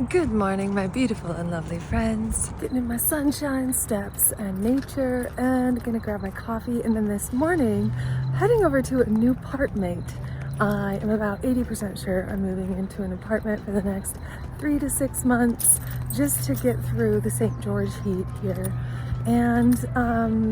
Good morning, my beautiful and lovely friends. Getting in my sunshine steps and nature and gonna grab my coffee. And then this morning, heading over to a new apartment. I am about 80% sure I'm moving into an apartment for the next 3 to 6 months just to get through the St. George heat here. And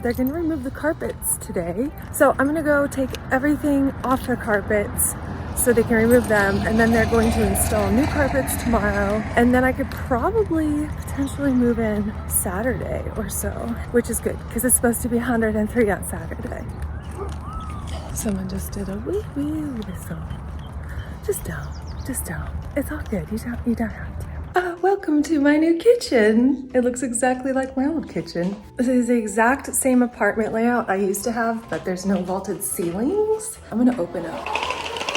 they're gonna remove the carpets today. So I'm gonna go take everything off the carpets so they can remove them, and then they're going to install new carpets tomorrow, and then I could probably potentially move in Saturday or so, which is good because it's supposed to be 103 on Saturday. Someone just did a wee whistle. Just don't. It's all good. You don't have to. Welcome to my new kitchen. It looks exactly like my old kitchen. This is the exact same apartment layout I used to have, but there's no vaulted ceilings. I'm gonna open up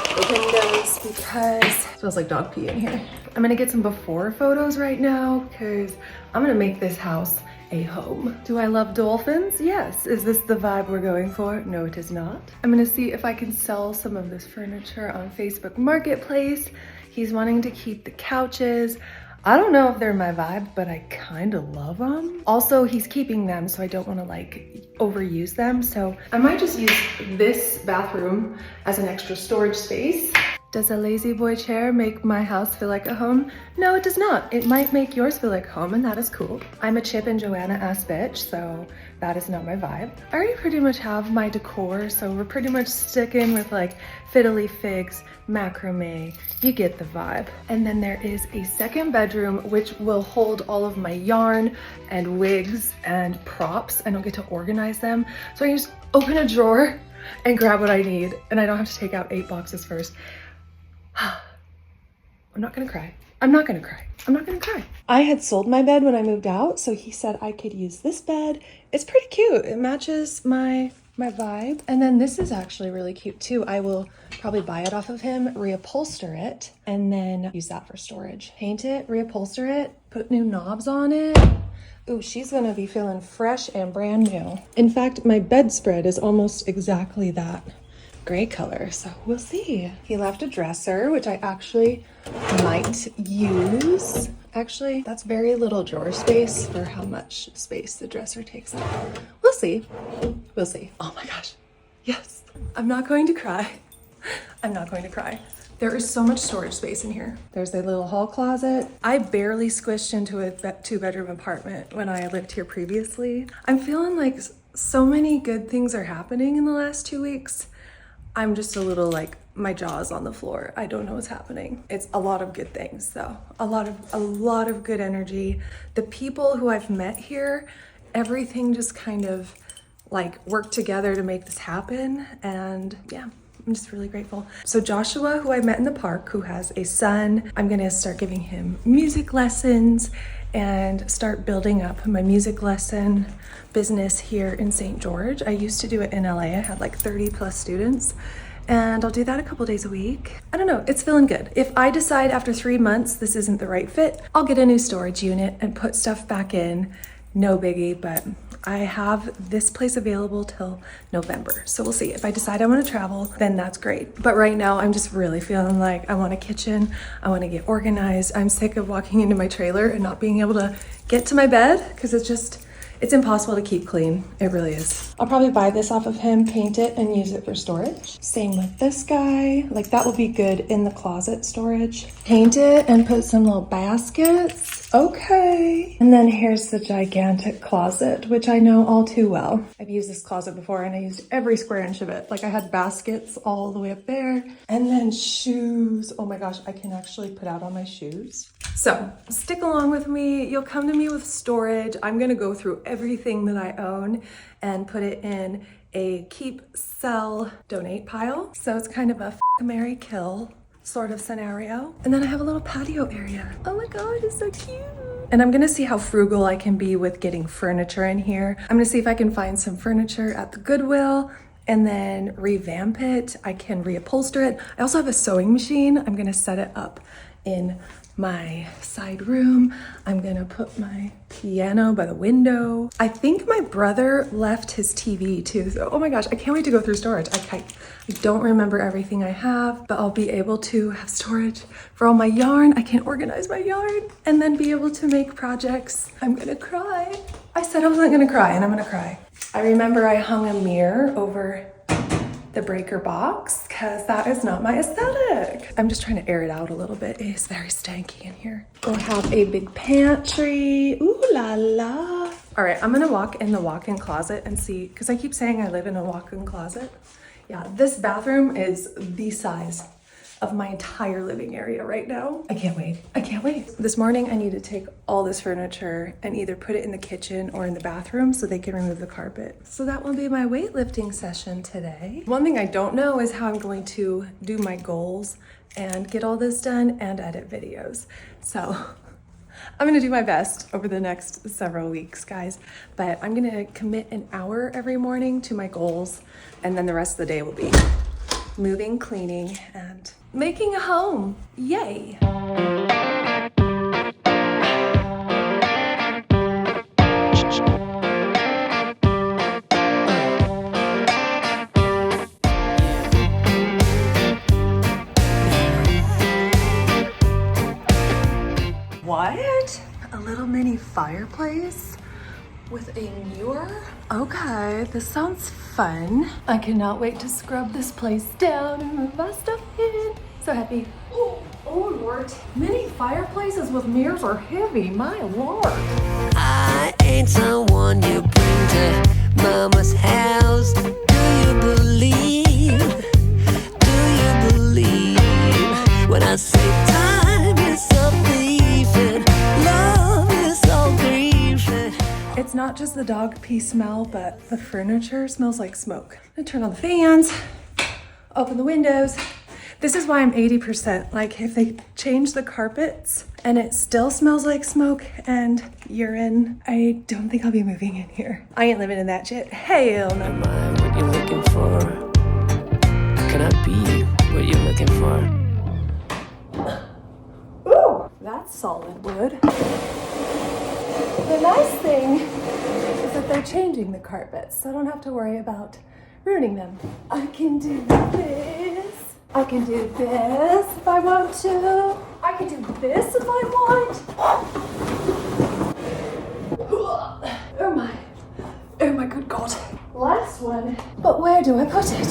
the windows because it smells like dog pee in here. I'm gonna get some before photos right now because I'm gonna make this house a home. Do I love dolphins? Yes. Is this the vibe we're going for? No, it is not. I'm gonna see if I can sell some of this furniture on Facebook Marketplace. He's wanting to keep the couches. I don't know if they're my vibe, but I kind of love them. Also, he's keeping them, so I don't want to like overuse them. So I might just use this bathroom as an extra storage space. Does a lazy boy chair make my house feel like a home? No, it does not. It might make yours feel like home, and that is cool. I'm a Chip and Joanna ass bitch, so that is not my vibe. I already pretty much have my decor, so we're pretty much sticking with like fiddly figs, macrame, you get the vibe. And then there is a second bedroom which will hold all of my yarn and wigs and props. I don't get to organize them, so I can just open a drawer and grab what I need, and I don't have to take out 8 boxes first. I'm not gonna cry. I'm not gonna cry. I had sold my bed when I moved out, so he said I could use this bed. It's pretty cute. It matches my vibe. And then this is actually really cute too. I will probably buy it off of him, reupholster it, and then use that for storage. Paint it, reupholster it, put new knobs on it. Ooh, she's gonna be feeling fresh and brand new. In fact, my bedspread is almost exactly that gray color, so we'll see. He left a dresser, which I actually might use. Actually, that's very little drawer space for how much space the dresser takes up. We'll see. We'll see. Oh my gosh. Yes. I'm not going to cry. I'm not going to cry. There is so much storage space in here. There's a little hall closet. I barely squished into a 2-bedroom apartment when I lived here previously. I'm feeling like so many good things are happening in the last 2 weeks. I'm just a little like, my jaw's on the floor. I don't know what's happening. It's a lot of good things though. A lot of good energy. The people who I've met here, everything just kind of like worked together to make this happen. And yeah, I'm just really grateful. So Joshua, who I met in the park, who has a son, I'm gonna start giving him music lessons and start building up my music lesson business here in St. George. I used to do it in LA. I had like 30 plus students, and I'll do that a couple days a week. I don't know, it's feeling good. If I decide after 3 months this isn't the right fit, I'll get a new storage unit and put stuff back in. No biggie, but I have this place available till November. So we'll see. If I decide I want to travel, then that's great. But right now I'm just really feeling like I want a kitchen. I want to get organized. I'm sick of walking into my trailer and not being able to get to my bed because it's impossible to keep clean. It really is. I'll probably buy this off of him, paint it, and use it for storage. Same with this guy. Like that will be good in the closet storage. Paint it and put some little baskets. Okay. And then here's the gigantic closet, which I know all too well. I've used this closet before and I used every square inch of it. Like I had baskets all the way up there. And then shoes. Oh my gosh, I can actually put out all my shoes. So stick along with me. You'll come to me with storage. I'm gonna go through everything that I own and put it in a keep, sell, donate pile. So it's kind of a marry, kill sort of scenario. And then I have a little patio area. Oh my God, it's so cute. And I'm gonna see how frugal I can be with getting furniture in here. I'm gonna see if I can find some furniture at the Goodwill and then revamp it. I can reupholster it. I also have a sewing machine. I'm gonna set it up in my side room. I'm gonna put my piano by the window. I think my brother left his TV too. So, oh my gosh, I can't wait to go through storage. I don't remember everything I have, but I'll be able to have storage for all my yarn. I can organize my yarn and then be able to make projects. I'm gonna cry. I said I wasn't gonna cry and I'm gonna cry. I remember I hung a mirror over the breaker box because that is not my aesthetic. I'm just trying to air it out a little bit. It is very stanky in here. We'll have a big pantry. Ooh la la. All right, I'm gonna walk in the walk-in closet and see, because I keep saying I live in a walk-in closet. Yeah, this bathroom is the size of my entire living area right now. I can't wait. I can't wait. This morning I need to take all this furniture and either put it in the kitchen or in the bathroom so they can remove the carpet. So that will be my weightlifting session today. One thing I don't know is how I'm going to do my goals and get all this done and edit videos. So I'm gonna do my best over the next several weeks, guys, but I'm gonna commit an hour every morning to my goals, and then the rest of the day will be moving, cleaning, and making a home. Yay! What? A little mini fireplace with a mirror? Okay, this sounds fun. I cannot wait to scrub this place down and move my stuff in. So happy. Oh Lord. Mini fireplaces with mirrors are heavy, my Lord. I ain't someone you bring to mama's house. Do you believe? Do you believe when I say time is a thief and love is all grief? It's not just the dog pee smell, but the furniture smells like smoke. I'm gonna turn on the fans, open the windows. This is why I'm 80%. Like, if they change the carpets and it still smells like smoke and urine, I don't think I'll be moving in here. I ain't living in that shit. Hell no. Am I what you're looking for? Can I be what you're looking for? Ooh, that's solid wood. The nice thing is that they're changing the carpets, so I don't have to worry about ruining them. I can do this. I can do this if I want to. I can do this if I want. Oh my good God. Last one. But where do I put it?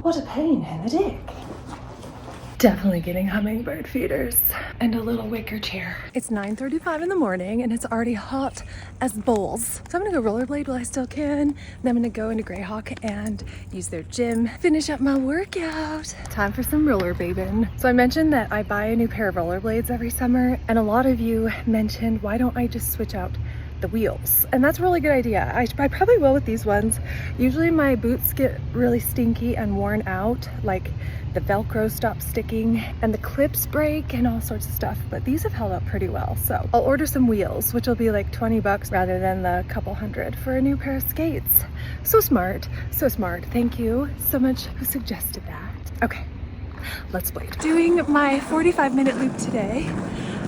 What a pain in the dick. Definitely getting hummingbird feeders and a little wicker chair. It's 9:35 in the morning and it's already hot as bowls. So I'm gonna go rollerblade while I still can. Then I'm gonna go into Greyhawk and use their gym, finish up my workout. Time for some rollerblading. So I mentioned that I buy a new pair of rollerblades every summer, and a lot of you mentioned, why don't I just switch out the wheels? And that's a really good idea. I probably will with these ones. Usually my boots get really stinky and worn out, like the Velcro stops sticking and the clips break and all sorts of stuff, but these have held up pretty well. So I'll order some wheels, which will be like 20 bucks rather than the couple hundred for a new pair of skates. So smart, so smart. Thank you so much who suggested that. Okay, let's blade. Doing my 45-minute loop today.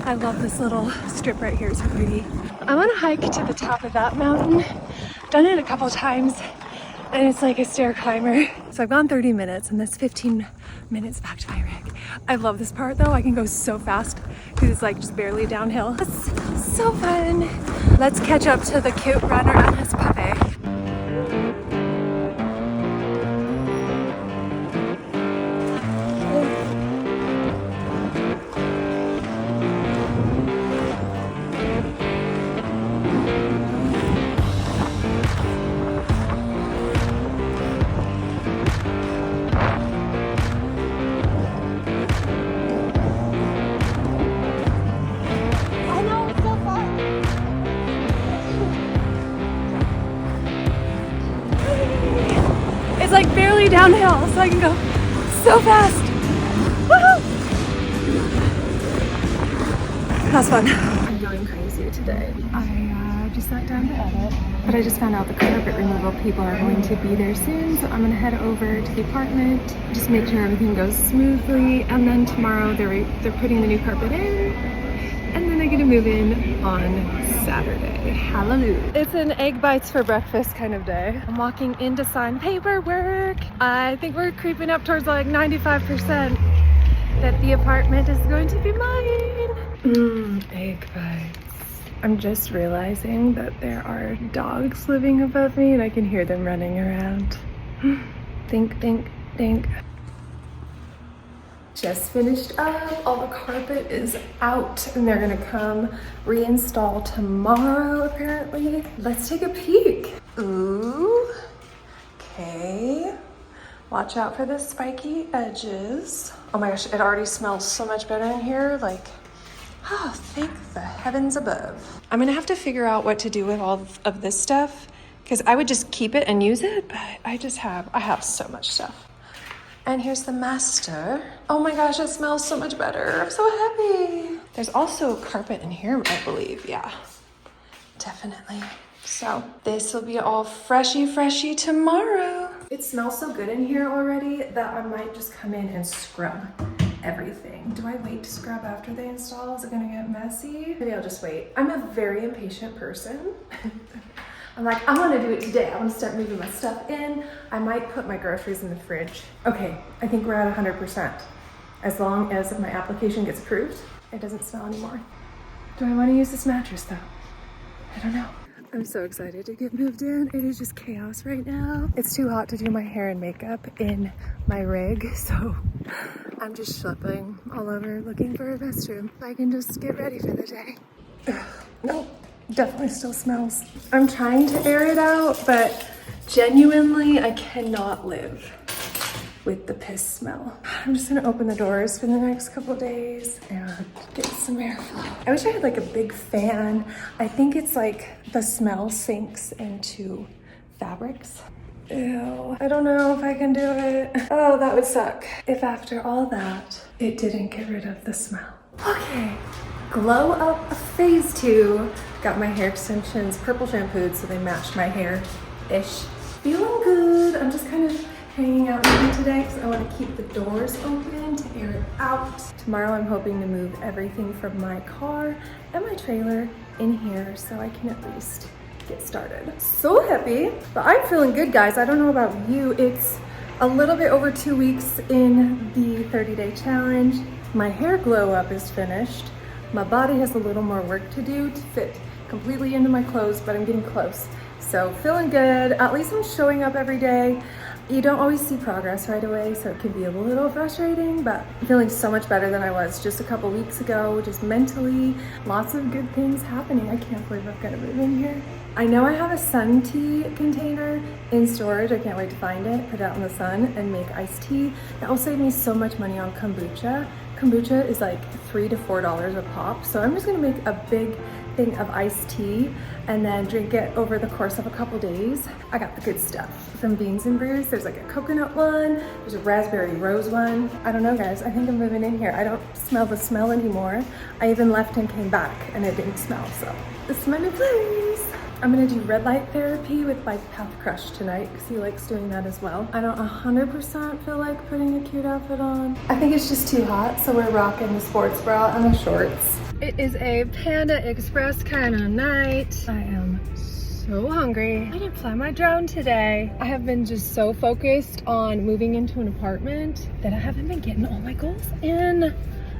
I love this little strip right here, it's so pretty. I'm on a hike to the top of that mountain. Done it a couple times and it's like a stair climber. So I've gone 30 minutes and that's 15 minutes back to my rig. I love this part though. I can go so fast because it's like just barely downhill. It's so fun. Let's catch up to the cute runner and his puppy. It's like barely downhill, so I can go so fast. Woohoo! That's fun. I'm going crazy today. I just sat down to edit But I just found out the carpet removal people are going to be there soon, so I'm gonna head over to the apartment, just make sure everything goes smoothly, and then tomorrow they're putting the new carpet in, and then I get to move in on Saturday. Hallelujah. It's an egg bites for breakfast kind of day. I'm walking in to sign paperwork. I think we're creeping up towards like 95% that the apartment is going to be mine. Egg bites. I'm just realizing that there are dogs living above me and I can hear them running around. Think, think, think. Just finished up. All the carpet is out and they're gonna come reinstall tomorrow apparently. Let's take a peek. Ooh, okay. Watch out for the spiky edges. Oh my gosh, it already smells so much better in here. Like, oh, thank the heavens above. I'm gonna have to figure out what to do with all of this stuff because I would just keep it and use it, but I have so much stuff. And here's the master. Oh my gosh, it smells so much better. I'm so happy. There's also carpet in here, I believe. Yeah, definitely. So this will be all freshy tomorrow. It smells so good in here already that I might just come in and scrub everything. Do I wait to scrub after they install? Is it gonna get messy? Maybe I'll just wait. I'm a very impatient person. I'm like, I wanna do it today. I wanna start moving my stuff in. I might put my groceries in the fridge. Okay, I think we're at 100%. As long as my application gets approved, it doesn't smell anymore. Do I wanna use this mattress though? I don't know. I'm so excited to get moved in. It is just chaos right now. It's too hot to do my hair and makeup in my rig, so I'm just schlepping all over looking for a restroom. I can just get ready for the day. Nope, definitely still smells. I'm trying to air it out, but genuinely I cannot live with the piss smell. I'm just gonna open the doors for the next couple days and get some airflow. I wish I had like a big fan. I think it's like the smell sinks into fabrics. Ew, I don't know if I can do it. Oh, that would suck if after all that, it didn't get rid of the smell. Okay, glow up phase 2. Got my hair extensions purple shampooed so they matched my hair-ish. Feeling good. I'm just kind of hanging out with you today because I want to keep the doors open to air it out. Tomorrow I'm hoping to move everything from my car and my trailer in here so I can at least get started. So happy, but I'm feeling good, guys. I don't know about you. It's a little bit over 2 weeks in the 30-day challenge. My hair glow up is finished. My body has a little more work to do to fit completely into my clothes, but I'm getting close. So feeling good. At least I'm showing up every day. You don't always see progress right away, so it can be a little frustrating, but I'm feeling so much better than I was just a couple weeks ago, just mentally. Lots of good things happening. I can't believe I've got to move in here. I know I have a sun tea container in storage. I can't wait to find it, put it out in the sun, and make iced tea. That will save me so much money on kombucha. Kombucha is like $3 to $4 a pop, so I'm just gonna make a big thing of iced tea and then drink it over the course of a couple days. I got the good stuff from Beans and Brews. There's like a coconut one, there's a raspberry rose one. I don't know, guys, I think I'm moving in here. I don't smell the smell anymore. I even left and came back and it didn't smell, so this is my new place. I'm gonna do red light therapy with Bike Path Crush tonight because he likes doing that as well. I don't 100% feel like putting a cute outfit on. I think it's just too hot, so we're rocking the sports bra and the shorts. It is a Panda Express kind of night. I am so hungry. I didn't fly my drone today. I have been just so focused on moving into an apartment that I haven't been getting all my goals in.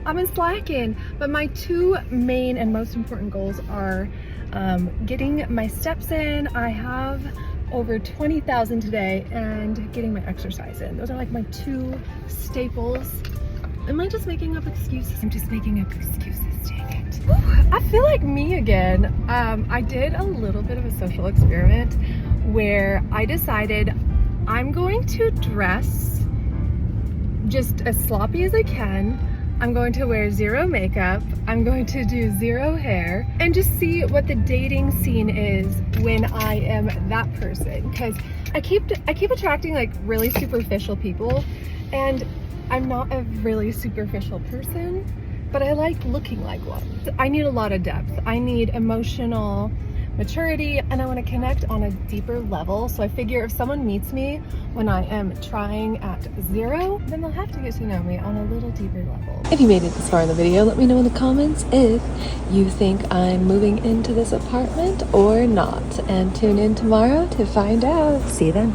I've been slacking, but my 2 main and most important goals are getting my steps in. I have over 20,000 today, and getting my exercise in. Those are like my 2 staples. Am I just making up excuses? I'm just making up excuses, dang it. Whew, I feel like me again. I did a little bit of a social experiment where I decided I'm going to dress just as sloppy as I can. I'm going to wear 0 makeup. I'm going to do 0 hair and just see what the dating scene is when I am that person. Because I keep attracting like really superficial people, and I'm not a really superficial person, but I like looking like one. I need a lot of depth. I need emotional maturity, and I want to connect on a deeper level. So I figure if someone meets me when I am trying at 0, then they'll have to get to know me on a little deeper level. If you made it this far in the video, let me know in the comments if you think I'm moving into this apartment or not, and tune in tomorrow to find out. See you then.